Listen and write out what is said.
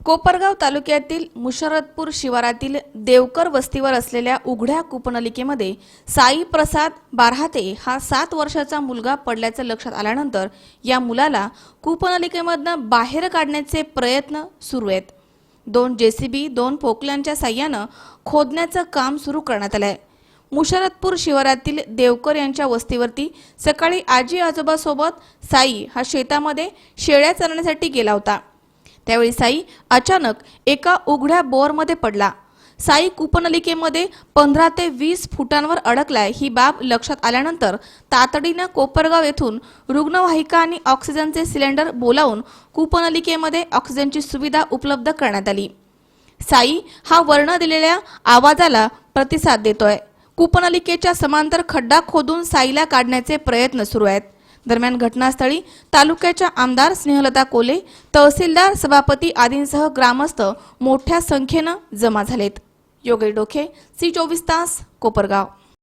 कोपरगाव तालुक्यातील मुशर्रतपूर शिवारातील देवकर वस्तीवर असलेल्या उघड्या कूपनलिकेमध्ये साई प्रसाद बारहाते हा 7 वर्षाचा मुलगा पडल्याचं लक्षात आल्यानंतर या मुलाला कूपनलिकेमधून बाहेर काढण्याचे प्रयत्न सुरू आहेत। 2 जेसीबी 2 पोकल्यांच्या साह्याने खोदण्याचं काम सुरू करण्यात आलं आहे। मुशर्रतपूर शिवारातील देवकर यांच्या वस्तीवरती सकाळी आजी आजोबासोबत साई हा शेतामध्ये शेळ्या चरण्यासाठी गेला होता। त्यावेळी साई अचानक एका उघड्या बोअरमध्ये पडला। साई कूपनलिकेमध्ये 15 ते 20 फुटांवर अडकलाय ही बाब लक्षात आल्यानंतर तातडीने कोपरगाव येथून रुग्णवाहिका आणि ऑक्सिजनचे सिलेंडर बोलावून कूपनलिकेमध्ये ऑक्सिजनची सुविधा उपलब्ध करण्यात आली। साई हा वर्ण दिलेल्या आवाजाला प्रतिसाद देतोय। कूपनलिकेच्या समांतर खड्डा खोदून साईला काढण्याचे प्रयत्न सुरू आहेत। दरम्यान घटनास्थळी तालुक्याच्या आमदार स्नेहलता कोले, तहसीलदार, सभापती आदींसह ग्रामस्थ मोठ्या संख्येने जमा झालेत। योगेश डोके, सी 24 तास, कोपरगाव।